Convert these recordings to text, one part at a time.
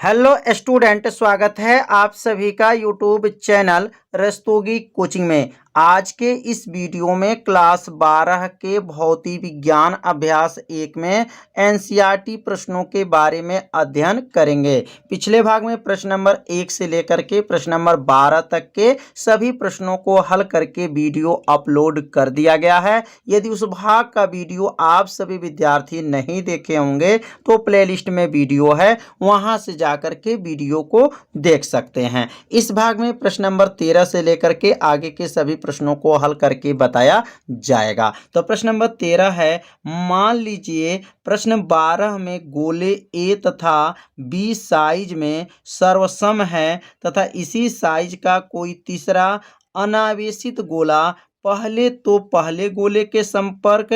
Hello student, स्वागत है आप सभी का यूट्यूब चैनल रस्तोगी कोचिंग में। आज के इस वीडियो में क्लास 12 के भौतिक विज्ञान अभ्यास 1 में एनसीईआरटी प्रश्नों के बारे में अध्ययन करेंगे। पिछले भाग में प्रश्न नंबर 1 से लेकर के प्रश्न नंबर 12 तक के सभी प्रश्नों को हल करके वीडियो अपलोड कर दिया गया है। यदि उस भाग का वीडियो आप सभी विद्यार्थी नहीं देखे होंगे तो प्लेलिस्ट में वीडियो है, वहां से जाकर के वीडियो को देख सकते हैं। इस भाग में प्रश्न नंबर 13 से लेकर के आगे के सभी प्रश्नों को हल करके बताया जाएगा। तो प्रश्न नंबर 13 है, मान लीजिए प्रश्न 12 में गोले ए तथा बी साइज में सर्वसम है तथा इसी साइज का कोई तीसरा अनावेशित गोला पहले तो पहले गोले के संपर्क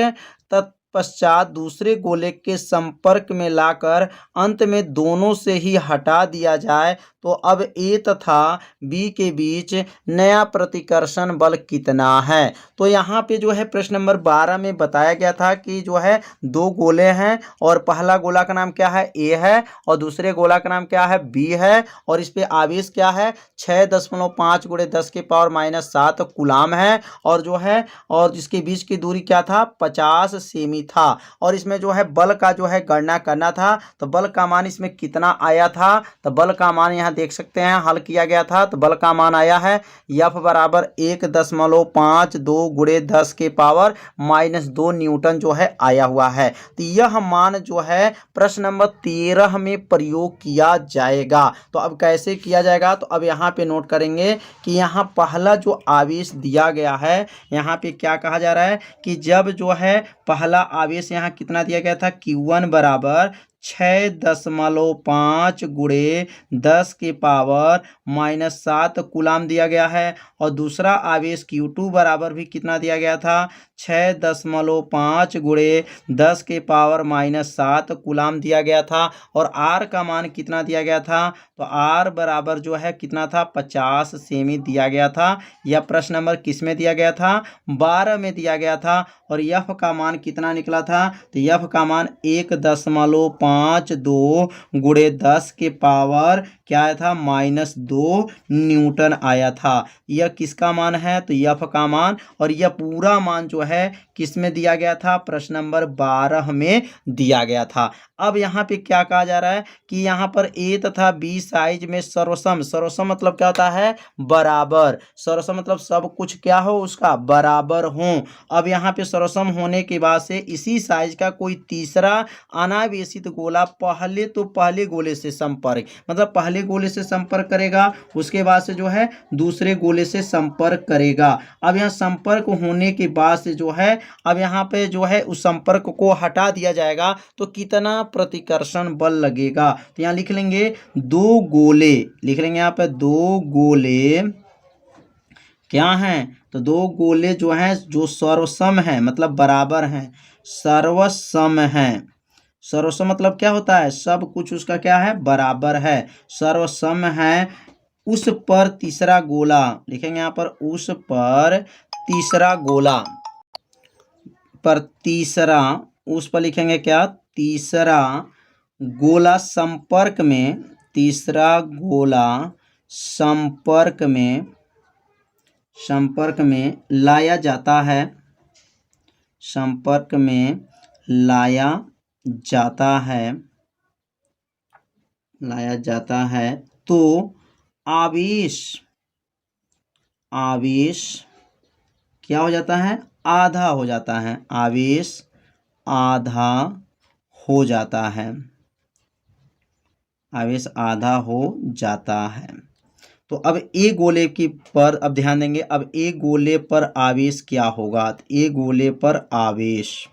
तत्पश्चात दूसरे गोले के संपर्क में लाकर अंत में दोनों से ही हटा दिया जाए तो अब ए तथा बी के बीच नया प्रतिकर्षण बल कितना है। तो यहाँ पे जो है प्रश्न नंबर 12 में बताया गया था कि जो है दो गोले हैं और पहला गोला का नाम क्या है, ए है, और दूसरे गोला का नाम क्या है, बी है, और इस पे आवेश क्या है 6.5 × 10⁻⁷ कूलाम है, और जो है और जिसके बीच की दूरी क्या था 50 सेमी था। और इसमें जो है बल का जो है गणना करना था, तो बल का मान इसमें कितना आया था, तो बल का मान यहाँ देख सकते हैं हल किया गया था। तो बल का मान आया है F बराबर 1.52 × 10⁻⁻2 न्यूटन जो है आया हुआ है। तो यह मान जो है प्रश्न नंबर 13 में प्रयोग किया जाएगा। तो अब कैसे किया जाएगा, तो अब यहाँ पे नोट करेंगे कि यहाँ पहला जो आवेश दिया गया है, यहाँ पे क्या कहा जा रहा है कि जब जो है पहला आवेश यहाँ कितना दिया गया था, Q1 बराबर 6.5 × 10⁻⁻7 कूलाम दिया गया है, और दूसरा आवेश Q2 बराबर भी कितना दिया गया था 6.5 × 10⁻⁻7 कूलाम दिया गया था, और R का मान कितना दिया गया था, तो R बराबर जो है कितना था 50 सेमी दिया गया था। यह प्रश्न नंबर किस में दिया गया था, 12 में दिया गया था। और F का मान कितना निकला था, तो F का मान 1.52 × 10 के पावर क्या आया था -2 न्यूटन आया था। यह किसका मान है, तो F का मान, और यह पूरा मान जो है किस में दिया गया था, प्रश्न नंबर 12 में दिया गया था। अब यहाँ पे क्या कहा जा रहा है कि यहाँ पर ए तथा बी साइज में सर्वसम, सर्वसम मतलब क्या होता है, बराबर, सर्वसम मतलब सब कुछ क्या हो उसका बराबर हो। अब यहाँ पे सर्वसम होने के बाद से इसी साइज का कोई तीसरा अनावेशित गोला पहले तो पहले गोले से संपर्क, मतलब पहले गोले से संपर्क करेगा, उसके बाद से जो है दूसरे गोले से संपर्क करेगा। अब यहाँ संपर्क होने के बाद से जो है अब यहाँ पे जो है उस संपर्क को हटा दिया जाएगा तो कितना प्रतिकर्षण बल लगेगा। तो यहाँ लिख लेंगे दो गोले, लिख लेंगे यहाँ पे दो गोले क्या हैं, तो दो गोले जो हैं जो सर्वसम हैं मतलब बराबर हैं, सर्वसम हैं। सर्वसम मतलब क्या होता है, सब कुछ उसका क्या है बराबर है, सर्वसम है। उस पर तीसरा गोला लिखेंगे यहाँ पर, उस पर तीसरा गोला, पर तीसरा, उस पर लिखेंगे क्या, तीसरा गोला संपर्क में, तीसरा गोला संपर्क में लाया जाता है, संपर्क में लाया जाता है तो आवेश क्या हो जाता है, आधा हो जाता है, आवेश आधा हो जाता है, आवेश आधा हो जाता है। तो अब ए गोले की पर अब ध्यान देंगे, अब ए गोले पर आवेश क्या होगा, तो ए गोले पर आवेश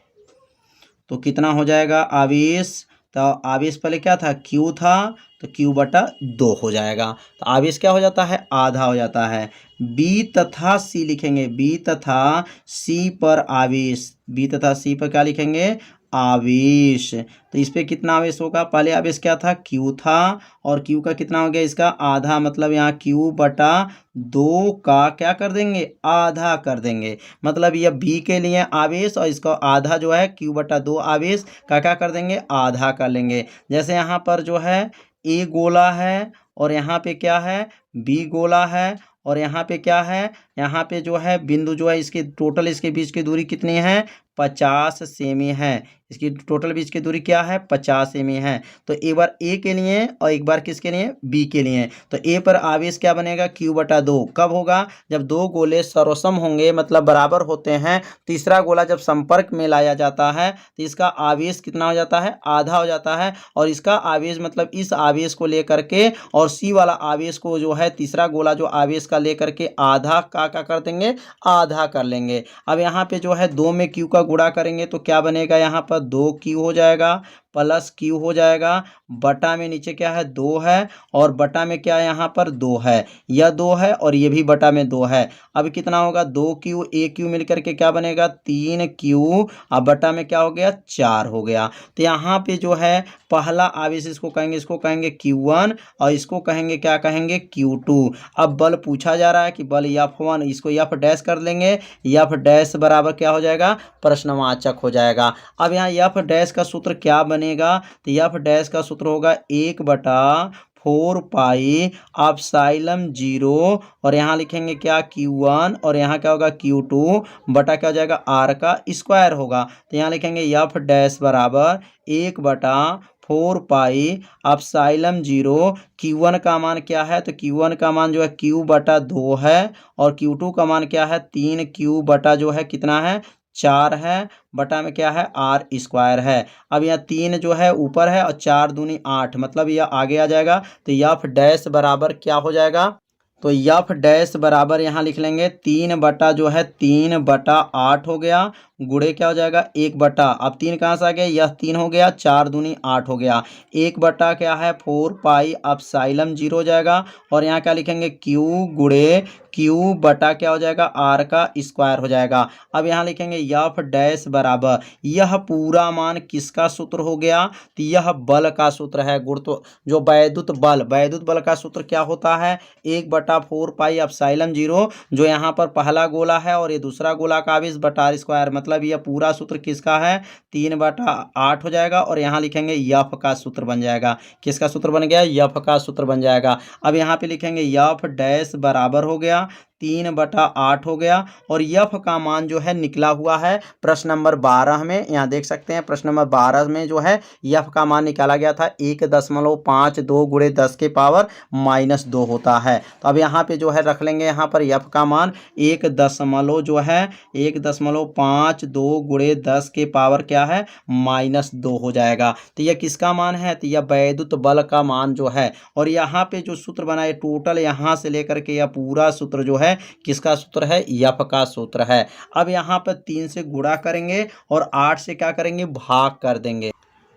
तो कितना हो जाएगा आवेश, तो आवेश पहले क्या था Q था, तो Q/2 हो जाएगा। तो आवेश क्या हो जाता है, आधा हो जाता है। बी तथा सी लिखेंगे, बी तथा सी पर आवेश, बी तथा सी पर क्या लिखेंगे, आवेश। तो इस पे कितना आवेश होगा, पहले आवेश क्या था Q था, और Q का कितना हो गया इसका आधा, मतलब यहाँ Q/2 का क्या कर देंगे, आधा कर देंगे। मतलब यह B के लिए आवेश और इसका आधा जो है Q/2 आवेश का क्या कर देंगे, आधा कर लेंगे। जैसे यहाँ पर जो है ए गोला है और यहाँ पे क्या है, बी गोला है और यहाँ पे क्या है, यहाँ पे जो है बिंदु जो है इसके टोटल इसके बीच की दूरी कितनी है, 50 सेमी है। इसकी टोटल बीच की दूरी क्या है, 50 सेमी है। तो एक बार ए के लिए और एक बार किसके लिए, बी के लिए। तो ए पर आवेश क्या बनेगा, q/2। कब होगा, जब दो गोले सर्वसम होंगे मतलब बराबर होते हैं। तीसरा गोला जब संपर्क में लाया जाता है तो इसका आवेश कितना हो जाता है, आधा हो जाता है। और इसका आवेश मतलब इस आवेश को लेकर के और सी वाला आवेश को जो है तीसरा गोला जो आवेश का लेकर के आधा का कर देंगे, आधा कर लेंगे। अब यहाँ पे जो है 2 में q का गुणा करेंगे तो क्या बनेगा, यहाँ पर 2q हो जाएगा प्लस q हो जाएगा, बटा में नीचे क्या है 2 है और बटा में क्या है यहाँ पर 2 है, यह 2 है और ये भी बटा में 2 है। अब कितना होगा, 2q aq मिलकर के क्या बनेगा 3q, अब बटा में क्या हो गया 4 हो गया। तो यहाँ पे जो है पहला आवेश इसको कहेंगे q1 और इसको कहेंगे क्या कहेंगे q2। अब बल पूछा जा रहा है कि बल F1, इसको F डैश कर लेंगे, F डैश बराबर क्या हो जाएगा, प्रश्नवाचक हो जाएगा। अब यहाँ F डैश का सूत्र क्या बनेगा, तो F डैश का सूत्र होगा 1/4 पाई एप्सिलॉन 0 और यहाँ लिखेंगे क्या q1 और यहाँ क्या होगा q2 बटा क्या हो जाएगा r का स्क्वायर होगा। तो यहाँ लिखेंगे F डैश बराबर 1/4 पाई एप्सिलॉन 0। q1 का मान क्या है, तो q1 का मान जो है q/2 है और q2 का मान क्या है 3q बटा जो है कितना है 4 है, बटा में क्या है r स्क्वायर है। अब यह 3 जो है ऊपर है और 4 दूनी 8 मतलब यह आगे आ जाएगा। तो F डैश बराबर क्या हो जाएगा, तो F डैश बराबर यहाँ लिख लेंगे 3 बटा जो है 3/8 हो गया, गुणे क्या हो जाएगा 1 बटा, अब 3 कहाँ से आ गया, यह 3 हो गया, 4 दूनी 8 हो गया, 1 बटा क्या है 4 पाई एप्सिलॉन 0 हो जाएगा और यहाँ क्या लिखेंगे q गुणे q बटा क्या हो जाएगा r का स्क्वायर हो जाएगा। अब यहाँ लिखेंगे F डैश बराबर, यह पूरा मान किसका सूत्र हो गया, तो यह बल का सूत्र है। गुरुत्व जो वैद्युत बल का सूत्र क्या होता है, 1/4 पाई एप्सिलॉन 0, जो यहाँ पर पहला गोला है और ये दूसरा गोला का आवेश बटा r स्क्वायर, मतलब यह पूरा सूत्र किसका है 3/8 हो जाएगा और यहाँ लिखेंगे F का सूत्र बन जाएगा। किसका सूत्र बन गया, F का सूत्र बन जाएगा। अब यहाँ पे लिखेंगे F डैश बराबर हो गया 3/8 हो गया और F का मान जो है निकला हुआ है प्रश्न नंबर 12 में। यहाँ देख सकते हैं प्रश्न नंबर 12 में जो है F का मान निकाला गया था 1.52 गुणे 10 के पावर -2 होता है। तो अब यहाँ पे जो है रख लेंगे यहाँ पर F का मान 1.52 गुणे 10 के पावर क्या है -2 हो जाएगा। तो यह किसका मान है, तो यह वैद्युत बल का मान जो है। और यहाँ पे जो सूत्र बना है टोटल यहाँ से लेकर के यह पूरा सूत्र जो है किसका सूत्र है, F का सूत्र है। अब यहाँ पर 3 से गुणा करेंगे और 8 से क्या करेंगे भाग कर देंगे।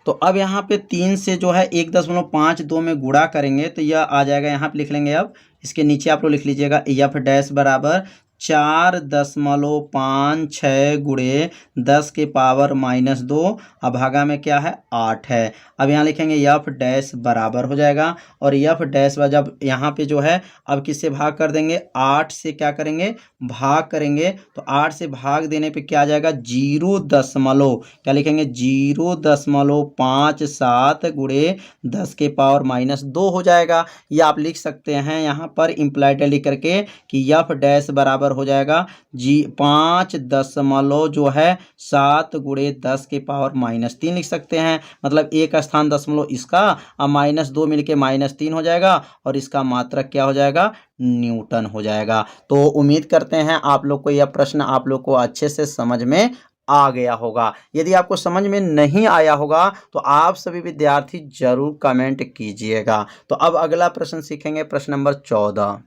तो अब यहाँ पे 3 से जो है 1.52 में गुणा करेंगे तो यह आ जाएगा, यहाँ पे लिख लेंगे। अब इसके नीचे आप लोग लिख लीजिएगा F डैश बराबर 4.56 गुणे 10 के पावर -2, अब भागा में क्या है 8 है। अब यहाँ लिखेंगे F डैश बराबर हो जाएगा और F डैश जब यहाँ पे जो है अब किससे भाग कर देंगे, 8 से क्या करेंगे भाग करेंगे। तो 8 से भाग देने पे क्या आ जाएगा 0 क्या लिखेंगे 0.57 गुणे 10 के पावर -2 हो जाएगा। ये आप लिख सकते हैं यहाँ पर इम्प्लाइड लिख करके कि F डैश बराबर हो जाएगा 5.7 गुणे 10 के पावर -3 लिख सकते हैं। मतलब एक स्थान दशमलव इसका और -2 मिलके -3 हो जाएगा और इसका मात्रक क्या हो जाएगा न्यूटन हो जाएगा। तो उम्मीद करते हैं आप लोग को यह प्रश्न आप लोग को अच्छे से समझ में आ गया होगा। यदि आपको समझ में नहीं आया होगा तो आप सभी विद्यार्थी जरूर कमेंट कीजिएगा। तो अब अगला प्रश्न सीखेंगे प्रश्न नंबर 14।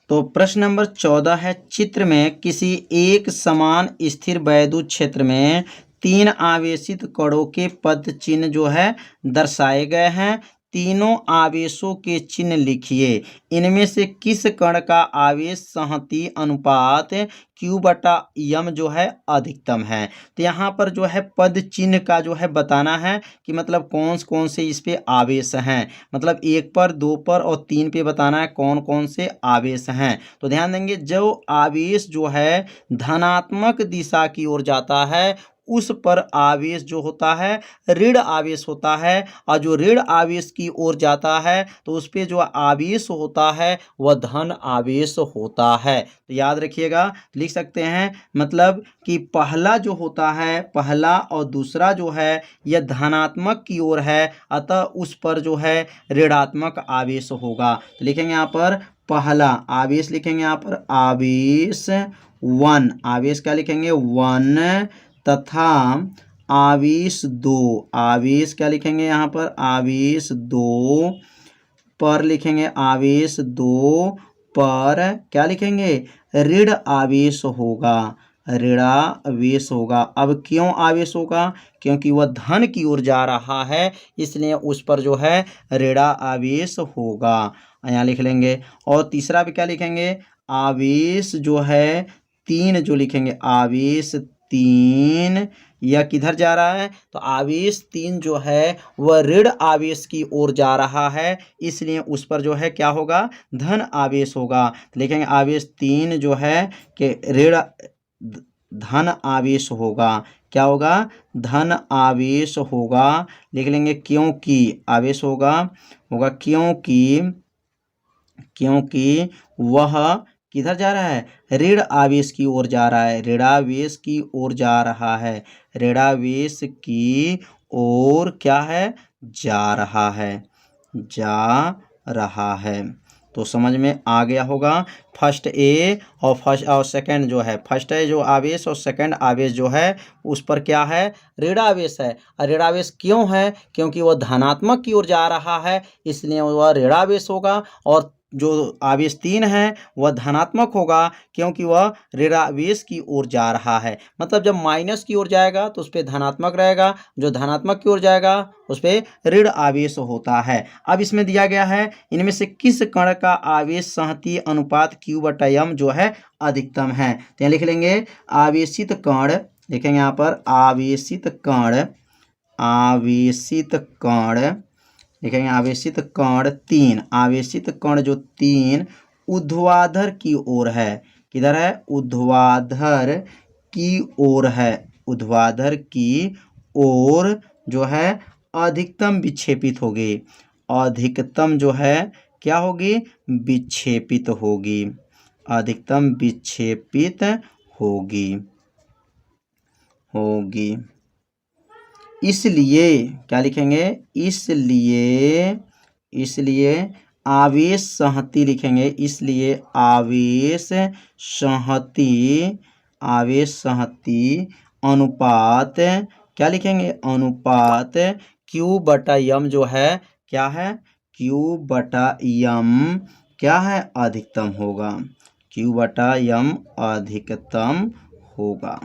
तो प्रश्न नंबर 14 है, चित्र में किसी एक समान स्थिर वैद्युत क्षेत्र में 3 आवेशित कणों के पद चिन्ह जो है दर्शाए गए हैं। तीनों आवेशों के चिन्ह लिखिए। इनमें से किस कण का आवेश संहति अनुपात Q/m जो है अधिकतम है। तो यहाँ पर जो है पद चिन्ह का जो है बताना है कि मतलब कौन से इस पे आवेश हैं। मतलब 1 पर 2 पर और 3 पे बताना है कौन से आवेश हैं। तो ध्यान देंगे जो आवेश जो है धनात्मक दिशा की ओर जाता है उस पर आवेश जो होता है ऋण आवेश होता है, और जो ऋण आवेश की ओर जाता है तो उस पे जो आवेश होता है वह धन आवेश होता है। तो याद रखिएगा, लिख सकते हैं मतलब कि पहला जो होता है, पहला और दूसरा जो है यह धनात्मक की ओर है, अतः उस पर जो है ऋणात्मक आवेश होगा। तो लिखेंगे यहाँ पर पहला आवेश, लिखेंगे यहाँ पर आवेश 1, आवेश क्या लिखेंगे 1, तथा आवेश 2, आवेश क्या लिखेंगे यहाँ पर आवेश 2 पर, लिखेंगे आवेश 2 पर क्या लिखेंगे ऋण आवेश होगा, ऋणावेश होगा। अब क्यों आवेश होगा, क्योंकि वह धन की ओर जा रहा है, इसलिए उस पर जो है ऋणा आवेश होगा, यहाँ लिख लेंगे। और तीसरा भी क्या लिखेंगे, आवेश जो है 3 जो लिखेंगे आवेश 3, यह किधर जा रहा है, तो आवेश 3 जो है वह ऋण आवेश की ओर जा रहा है, इसलिए उस पर जो है क्या होगा धन आवेश होगा। तो लिखेंगे आवेश 3 जो है कि ऋण धन आवेश होगा, क्या होगा धन आवेश होगा, लिख लेंगे क्योंकि आवेश होगा क्योंकि वह किधर जा रहा है ऋण आवेश की ओर जा रहा है, ऋणावेश की ओर जा रहा है, ऋणावेश की ओर क्या है जा रहा है। तो समझ में आ गया होगा। फर्स्ट ए और सेकंड जो है, फर्स्ट है जो आवेश और सेकंड आवेश जो है उस पर क्या है ऋणावेश है। और ऋणावेश क्यों है, क्योंकि वह धनात्मक की ओर जा रहा है, इसलिए वह ऋणावेश होगा। और जो आवेश 3 है वह धनात्मक होगा, क्योंकि वह ऋणावेश की ओर जा रहा है। मतलब जब माइनस की ओर जाएगा तो उस पर धनात्मक रहेगा, जो धनात्मक की ओर जाएगा उस पर ऋण आवेश होता है। अब इसमें दिया गया है इनमें से किस कण का आवेश संहतीय अनुपात Q/m जो है अधिकतम है। तो यहाँ लिख लेंगे आवेशित कण, लिखेंगे यहाँ पर आवेशित कण लिखेंगे आवेशित कण 3, आवेशित कण जो 3 ऊर्ध्वाधर की ओर है, किधर है ऊर्ध्वाधर की ओर है, ऊर्ध्वाधर की ओर जो है अधिकतम विक्षेपित होगी, अधिकतम जो है क्या होगी विक्षेपित होगी, अधिकतम विक्षेपित होगी। इसलिए क्या लिखेंगे, इसलिए आवेश संहति लिखेंगे, इसलिए आवेश संहति अनुपात क्या लिखेंगे अनुपात Q/m जो है क्या है Q/m क्या है अधिकतम होगा, Q/m अधिकतम होगा।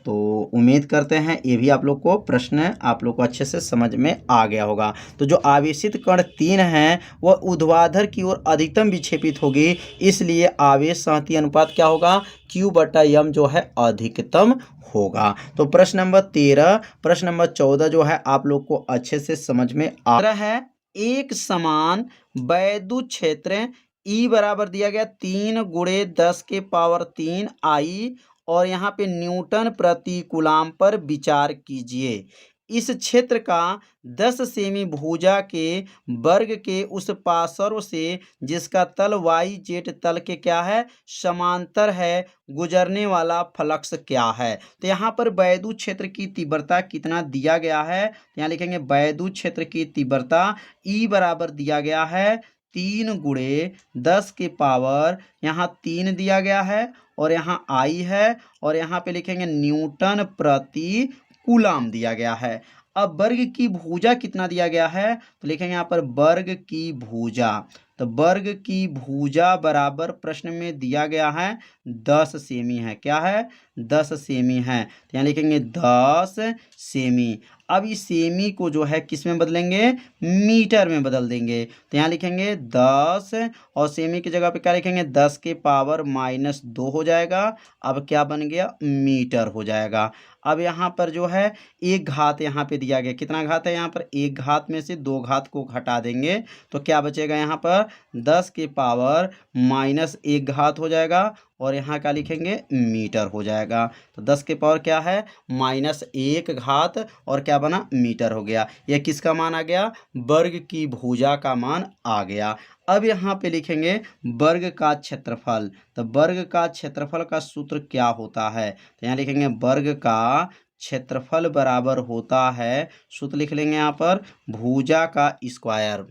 तो उम्मीद करते हैं ये भी आप लोग को प्रश्न आप लोग को अच्छे से समझ में आ गया होगा। तो जो आवेशित कण 3 हैं वह ऊर्ध्वाधर की ओर अधिकतम विक्षेपित होगी, इसलिए आवेश संहति अनुपात क्या होगा Q/m जो है अधिकतम होगा। तो प्रश्न नंबर 13, प्रश्न नंबर 14 जो है आप लोग को अच्छे से समझ में आ रहा है। एक समान वैद्युत क्षेत्र E बराबर दिया गया 3 × 10⁻³ I, और यहाँ पे न्यूटन प्रति कूलाम पर विचार कीजिए। इस क्षेत्र का 10 सेमी भुजा के वर्ग के उस पार्श्व से जिसका तल YZ तल के क्या है समांतर है, गुजरने वाला फ्लक्स क्या है। तो यहाँ पर वैद्युत क्षेत्र की तीव्रता कितना दिया गया है, यहाँ लिखेंगे वैद्युत क्षेत्र की तीव्रता E बराबर दिया गया है 3 × 10⁻, यहाँ 3 दिया गया है और यहाँ I है, और यहाँ पे लिखेंगे न्यूटन प्रति कूलाम दिया गया है। अब वर्ग की भुजा कितना दिया गया है, तो लिखेंगे यहाँ पर वर्ग की भुजा। तो वर्ग की भुजा बराबर प्रश्न में दिया गया है 10 सेमी है, क्या है 10 सेमी है। तो यहाँ लिखेंगे 10 सेमी। अब इस सेमी को जो है किस में बदलेंगे मीटर में बदल देंगे। तो यहाँ लिखेंगे 10 और सेमी की जगह पे क्या लिखेंगे 10⁻² हो जाएगा। अब क्या बन गया मीटर हो जाएगा। अब यहाँ पर जो है एक घात यहाँ पे दिया गया, कितना घात है यहाँ पर, एक घात में से दो घात को घटा देंगे तो क्या बचेगा यहाँ पर 10 के पावर माइनस एक घात हो जाएगा और यहाँ क्या लिखेंगे मीटर हो जाएगा। तो 10 के पावर क्या है माइनस एक घात और क्या बना मीटर हो गया। यह किसका मान आ गया, वर्ग की भुजा का मान आ गया। अब यहाँ पे लिखेंगे वर्ग का क्षेत्रफल। तो वर्ग का क्षेत्रफल का सूत्र क्या होता है, तो यहाँ लिखेंगे वर्ग का क्षेत्रफल बराबर होता है, सूत्र लिख लेंगे यहाँ पर भुजा का स्क्वायर।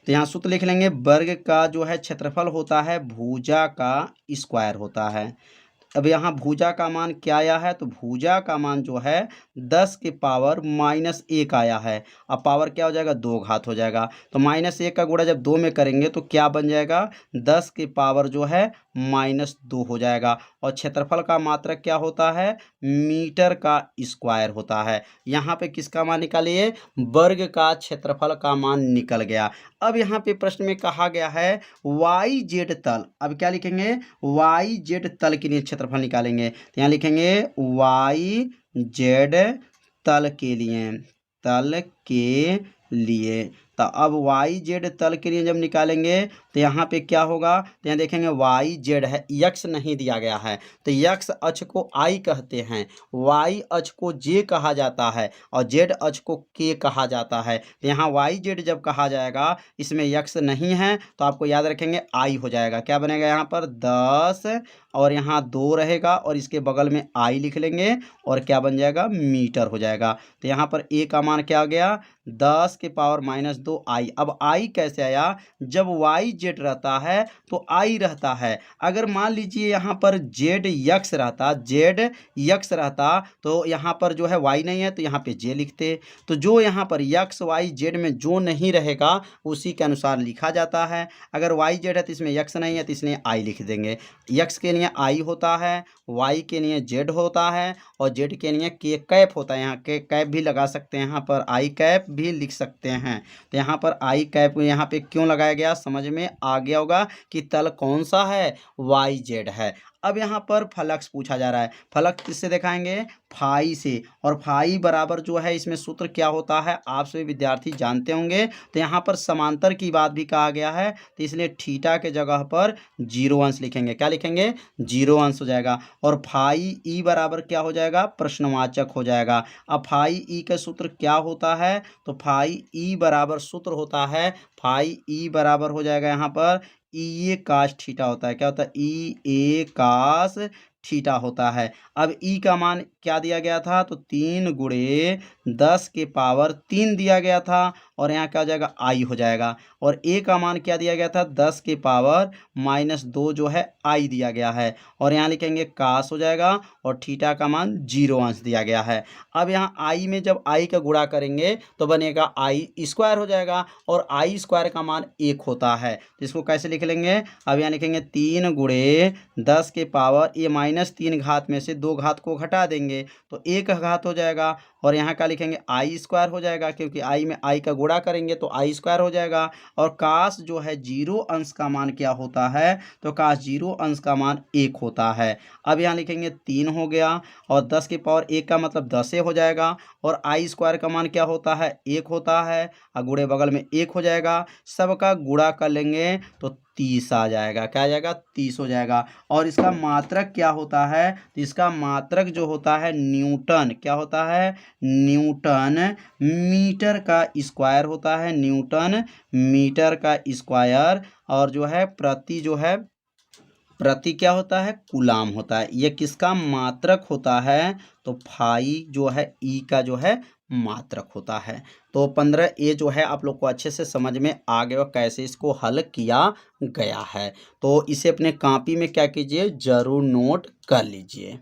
तो यहाँ सूत्र लिख लेंगे वर्ग का जो है क्षेत्रफल होता है भुजा का स्क्वायर होता है। अब यहाँ भुजा का मान क्या आया है, तो भुजा का मान जो है 10 के पावर माइनस एक आया है। अब पावर क्या हो जाएगा, दो घात हो जाएगा। तो माइनस एक का गुणा जब दो में करेंगे तो क्या बन जाएगा 10 के पावर जो है माइनस दो हो जाएगा। और क्षेत्रफल का मात्रक क्या होता है, मीटर का स्क्वायर होता है। यहाँ पे किसका मान निकालिए, वर्ग का क्षेत्रफल का मान निकल गया। अब यहाँ पे प्रश्न में कहा गया है वाई जेड तल। अब क्या लिखेंगे, वाई जेड तल के लिए क्षेत्रफल निकालेंगे। तो यहाँ लिखेंगे वाई जेड तल के लिए। तो अब वाई जेड तल के लिए जब निकालेंगे तो यहाँ पे क्या होगा, तो यहाँ देखेंगे वाई जेड है, यक्स नहीं दिया गया है। तो यक्स अक्ष को आई कहते हैं, वाई अक्ष को जे कहा जाता है और जेड अक्ष को के कहा जाता है। तो यहाँ वाई जेड जब कहा जाएगा इसमें यक्स नहीं है तो आपको याद रखेंगे आई हो जाएगा। क्या बनेगा यहाँ पर 10 और यहाँ 2 रहेगा और इसके बगल में आई लिख लेंगे और क्या बन जाएगा मीटर हो जाएगा। तो यहाँ पर ए का मान क्या आ गया 10 के पावर माइनस 2 आई। अब आई कैसे आया, जब वाई जेड रहता है तो आई रहता है। अगर मान लीजिए यहाँ पर जेड यक्स रहता तो यहाँ पर जो है वाई नहीं है तो यहाँ पे जे लिखते। तो जो यहाँ पर यक्स वाई जेड में जो नहीं रहेगा उसी के अनुसार लिखा जाता है। अगर वाई जेड है तो इसमें यक्स नहीं है तो इसलिए आई लिख देंगे। यक्स के लिए आई होता है, वाई के लिए जेड होता है और जेड के लिए के कैप होता है। यहाँ के कैप भी लगा सकते हैं, यहाँ पर आई कैप भी लिख सकते हैं। तो यहाँ पर आई कैप यहाँ पे क्यों लगाया गया समझ में आ गया होगा कि तल कौन सा है, वाई जेड है। अब यहाँ पर फलक्स पूछा जा रहा है, फलक्स किससे दिखाएंगे, फाई से। और फाई बराबर जो है इसमें सूत्र क्या होता है आप सभी विद्यार्थी जानते होंगे। तो यहाँ पर समांतर की बात भी कहा गया है तो इसलिए थीटा के जगह पर 0 अंश लिखेंगे। क्या लिखेंगे 0 अंश हो जाएगा। और फाई ई बराबर क्या हो जाएगा, प्रश्नवाचक हो जाएगा। अब फाई ई का सूत्र क्या होता है, तो फाई ई बराबर सूत्र होता है, फाई ई बराबर हो जाएगा यहाँ पर ई ए कास थीटा होता है। क्या होता है, ई ए कास थीटा होता है। अब ई का मान क्या दिया गया था, तो 3 गुणे 10 के पावर 3 दिया गया था और यहाँ क्या हो जाएगा आई हो जाएगा। और ए का मान क्या दिया गया था 10 के पावर माइनस 2 जो है आई दिया गया है और यहाँ लिखेंगे कास हो जाएगा और थीटा का मान 0 अंश दिया गया है। अब यहाँ आई में जब आई का गुणा करेंगे तो बनेगा आई स्क्वायर हो जाएगा और आई स्क्वायर का मान 1 होता है। तो इसको कैसे लिख लेंगे, अब यहाँ लिखेंगे 3 गुणे 10 के पावर ये माइनस 3 घात में से 2 घात को घटा देंगे तो 1 घात हो जाएगा और यहाँ क्या लिखेंगे आई स्क्वायर हो जाएगा, क्योंकि आई में आई का गुणा करेंगे तो आई स्क्वायर हो जाएगा। और काश जो है 0 अंश का मान क्या होता है, तो काश 0 अंश का मान 1 होता है। अब यहाँ लिखेंगे 3 हो गया और 10 की पावर 1 का मतलब 10 हो जाएगा और आई स्क्वायर का मान क्या होता है 1 होता है और गुणे बगल में 1 हो जाएगा। सबका गुणा कर लेंगे तो 30 आ जाएगा। क्या आ जाएगा 30 हो जाएगा। और इसका मात्रक क्या होता है, तो इसका मात्रक जो होता है न्यूटन, क्या होता है न्यूटन मीटर का स्क्वायर होता है, न्यूटन मीटर का स्क्वायर। और जो है प्रति क्या होता है कूलाम होता है। ये किसका मात्रक होता है, तो फाई जो है ई का जो है मात्रक होता है। तो 15 ए जो है आप लोग को अच्छे से समझ में आ गया कैसे इसको हल किया गया है। तो इसे अपने कॉपी में क्या कीजिए जरूर नोट कर लीजिए।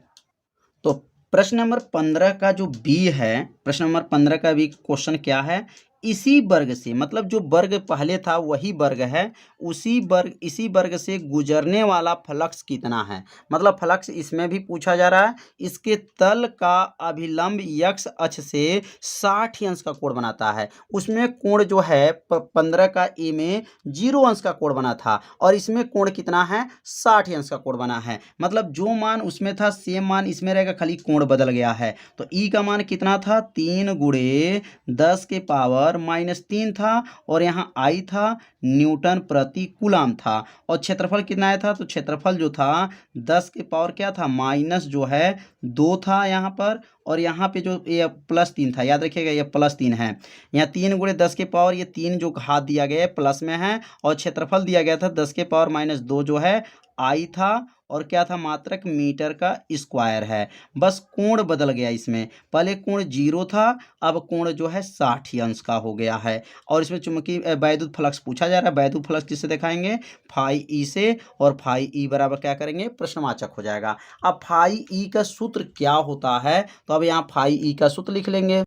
तो प्रश्न नंबर 15 का जो बी है, प्रश्न नंबर 15 का बी क्वेश्चन क्या है, इसी वर्ग से, मतलब जो वर्ग पहले था वही वर्ग है, इसी वर्ग से गुजरने वाला फ्लक्स कितना है। मतलब फ्लक्स इसमें भी पूछा जा रहा है। इसके तल का अभिलंब यक्स अक्ष से 60 अंश का कोण बनाता है। उसमें कोण जो है 15 का ए में 0 अंश का कोण बना था और इसमें कोण कितना है 60 अंश का कोण बना है। मतलब जो मान उसमें था सेम मान इसमें रहेगा, खाली कोण बदल गया है। तो ई का मान कितना था 3 गुणे 10 के पावर -3 था और यहाँ आई था न्यूटन प्रति कूलाम था। और क्षेत्रफल कितना आया था, तो क्षेत्रफल जो था 10 के पावर क्या था माइनस जो है 2 था यहाँ पर, और यहाँ पे जो ये +3 था, याद रखिएगा ये +3 है। यहाँ 3 गुणे 10 के पावर, ये 3 जो घात दिया गया है प्लस में है, और क्षेत्रफल दिया गया था 10 के पावर -2 जो है आई था, और क्या था मात्रक मीटर का स्क्वायर है। बस कोण बदल गया इसमें, पहले कोण 0 था, अब कोण जो है 60 अंश का हो गया है। और इसमें चुंबकीय वैद्युत फ्लक्स पूछा जा रहा है। वैद्युत फ्लक्स किससे दिखाएंगे, फाई ई से, और फाई ई बराबर क्या करेंगे प्रश्नवाचक हो जाएगा। अब फाई ई का सूत्र क्या होता है, तो अब यहाँ फाई ई का सूत्र लिख लेंगे।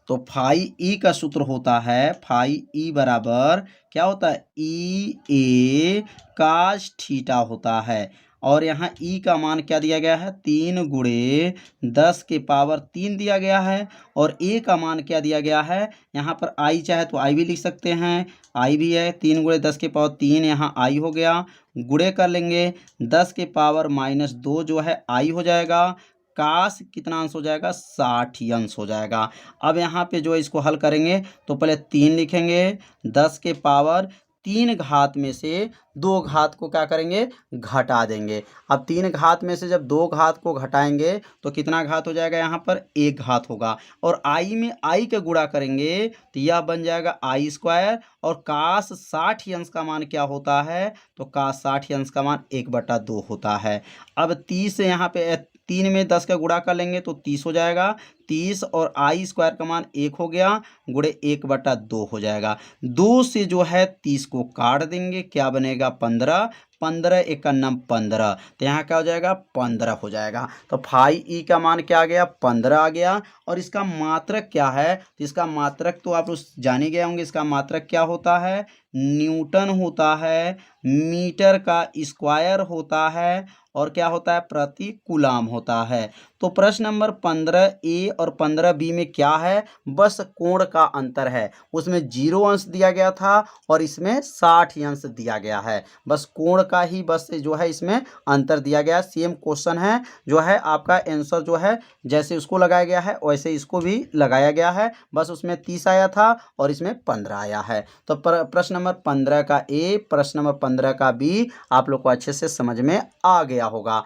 तो फाई ई का सूत्र होता है, फाई ई बराबर क्या होता है ई ए कास थीटा होता है। और यहाँ ई का मान क्या दिया गया है 3 गुणे 10 के पावर 3 दिया गया है, और ए का मान क्या दिया गया है, यहाँ पर आई चाहे तो आई भी लिख सकते हैं, आई भी है 3 गुणे 10 के पावर 3, यहाँ आई हो गया, गुणे कर लेंगे 10 के पावर -2 जो है आई हो जाएगा, काश कितना अंश हो जाएगा 60 अंश हो जाएगा। अब यहाँ पे जो है इसको हल करेंगे तो पहले 3 लिखेंगे, 10 के पावर 3 घात में से 2 घात को क्या करेंगे घटा देंगे। अब 3 घात में से जब 2 घात को घटाएंगे तो कितना घात हो जाएगा, यहाँ पर 1 घात होगा, और आई में आई का गुणा करेंगे तो यह बन जाएगा आई स्क्वायर, और काश 60 अंश का मान क्या होता है, तो काश 60 अंश का मान 1/2 होता है। अब 30 यहाँ पे 3 में 10 का गुणा कर लेंगे तो 30 हो जाएगा, 30 और आई स्क्वायर का मान 1 हो गया, गुणे 1/2 हो जाएगा। 2 से जो है 30 को काट देंगे, क्या बनेगा 15, 15 × 9 15, तो यहाँ क्या हो जाएगा 15 हो जाएगा। तो फाई ई का मान क्या आ गया 15 आ गया। और इसका मात्रक क्या है, तो इसका मात्रक तो आप जान ही गए होंगे, इसका मात्रक क्या होता है न्यूटन होता है, मीटर का स्क्वायर होता है, और क्या होता है प्रति कूलाम होता है। तो प्रश्न नंबर 15A और 15B में क्या है, बस कोण का अंतर है। उसमें 0 अंश दिया गया था और इसमें 60 अंश दिया गया है। बस कोण का ही बस जो है इसमें अंतर दिया गया है। सेम क्वेश्चन है, जो है आपका आंसर जो है जैसे उसको लगाया गया है वैसे इसको भी लगाया गया है। बस उसमें 30 आया था और इसमें 15 आया है। तो प्रश्न नंबर 15 का ए, प्रश्न नंबर 15 का बी आप लोग को अच्छे से समझ में आ गया होगा।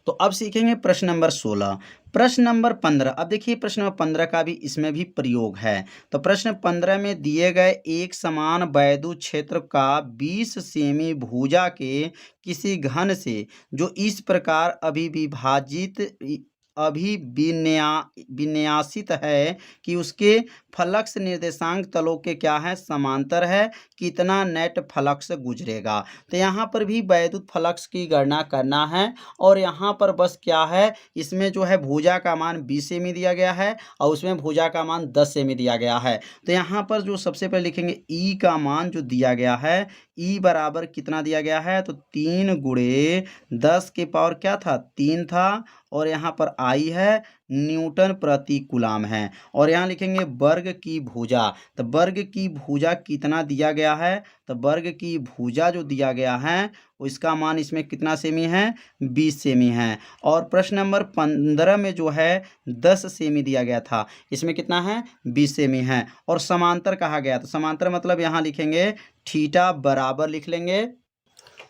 तो अब सीखेंगे प्रश्न नंबर 16। प्रश्न नंबर 15, अब देखिए प्रश्न नंबर 15 का भी इसमें भी प्रयोग है। तो प्रश्न 15 में दिए गए एक समान वैद्युत क्षेत्र का 20 सेमी भुजा के किसी घन से जो इस प्रकार विन्यासित है कि उसके फ्लक्स निर्देशांक तलों के क्या है समांतर है, कितना नेट फ्लक्स गुजरेगा। तो यहाँ पर भी वैद्युत फ्लक्स की गणना करना है, और यहाँ पर बस क्या है इसमें जो है भुजा का मान 20 सेमी दिया गया है और उसमें भुजा का मान 10 सेमी दिया गया है। तो यहाँ पर जो सबसे पहले लिखेंगे ई का मान जो दिया गया है, ई बराबर कितना दिया गया है, तो 3 गुणे 10 के पावर क्या था 3 था, और यहाँ पर आई है न्यूटन प्रति कूलाम है। और यहाँ लिखेंगे वर्ग की भुजा, तो वर्ग की भुजा कितना दिया गया है, तो वर्ग की भुजा जो दिया गया है इसका मान इसमें कितना सेमी है 20 सेमी है। और प्रश्न नंबर 15 में जो है 10 सेमी दिया गया था, इसमें कितना है 20 सेमी है। और समांतर कहा गया, तो समांतर मतलब यहाँ लिखेंगे थीटा बराबर लिख लेंगे।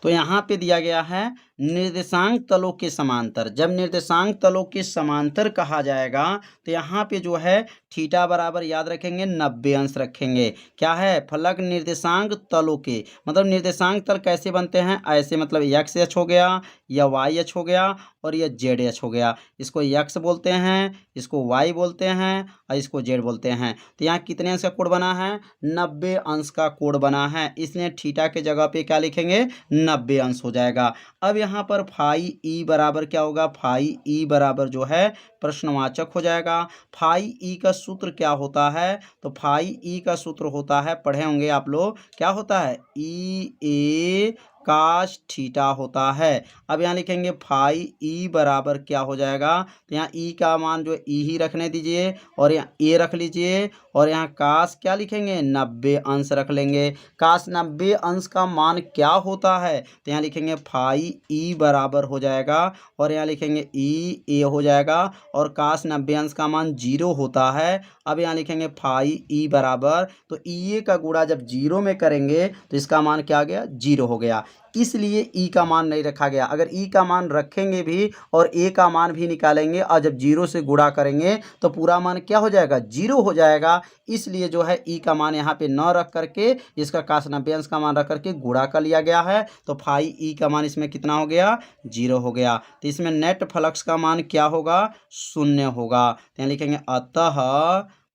तो यहाँ पे दिया गया है निर्देशांक तलों के समांतर। जब निर्देशांक तलों के समांतर कहा जाएगा तो यहाँ पे जो है थीटा बराबर याद रखेंगे 90 अंश रखेंगे। क्या है फलक निर्देशांक तलों के, मतलब निर्देशांक तल कैसे बनते हैं ऐसे, मतलब एक्स एच हो गया या वाई एच हो गया और यह जेड एच हो गया। इसको एक्स बोलते हैं, इसको वाई बोलते हैं और इसको जेड बोलते हैं। तो यहाँ कितने अंश का कोण बना है 90 अंश का कोण बना है, इसलिए थीटा के जगह पे क्या लिखेंगे 90 अंश हो जाएगा। अब यहाँ पर फाई ई बराबर क्या होगा, फाई ई बराबर जो है प्रश्नवाचक हो जाएगा। फाई ई का सूत्र क्या होता है, तो फाई ई का सूत्र होता है, पढ़े होंगे आप लोग, क्या होता है, ई ए काश थीटा होता है। अब यहाँ लिखेंगे फाई ई बराबर क्या हो जाएगा, तो यहाँ ई का मान जो ई ही रखने दीजिए और यहाँ ए रख लीजिए और यहाँ काश क्या लिखेंगे, 90 अंश रख लेंगे। काश 90 अंश का मान क्या होता है, तो यहाँ लिखेंगे फाई ई बराबर हो जाएगा और यहाँ लिखेंगे ई ए हो जाएगा और काश 90 अंश का मान 0 होता है। अब यहाँ लिखेंगे फाई ई बराबर, तो ई ए का गुणा जब 0 में करेंगे तो इसका मान क्या आ गया, 0 हो गया, इसलिए ई का मान नहीं रखा गया। अगर ई का मान रखेंगे भी और ए का मान भी निकालेंगे और जब 0 से गुणा करेंगे तो पूरा मान क्या हो जाएगा, 0 हो जाएगा। इसलिए जो है ई का मान यहाँ पे न रख करके इसका काश 90 अंश का मान रख करके गुणा कर लिया गया है। तो फाई ई का मान इसमें कितना हो गया, 0 हो गया। तो इसमें नेट फ्लक्स का मान क्या होगा, 0 होगा। तो यहाँ लिखेंगे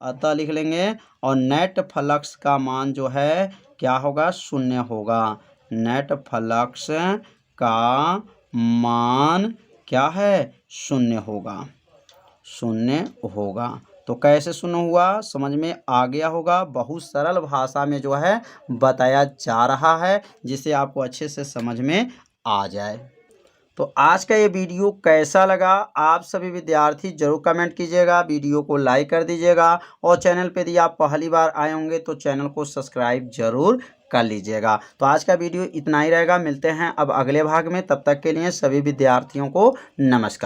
अतः लिख लेंगे और नेट फ्लक्स का मान जो है क्या होगा, 0 होगा। नेट फ्लक्स का मान क्या है, 0 होगा, 0 होगा। तो कैसे 0 हुआ, समझ में आ गया होगा। बहुत सरल भाषा में जो है बताया जा रहा है, जिससे आपको अच्छे से समझ में आ जाए। तो आज का ये वीडियो कैसा लगा, आप सभी विद्यार्थी जरूर कमेंट कीजिएगा, वीडियो को लाइक कर दीजिएगा और चैनल पे यदि आप पहली बार आए होंगे तो चैनल को सब्सक्राइब जरूर कर लीजिएगा। तो आज का वीडियो इतना ही रहेगा, मिलते हैं अब अगले भाग में, तब तक के लिए सभी विद्यार्थियों को नमस्कार।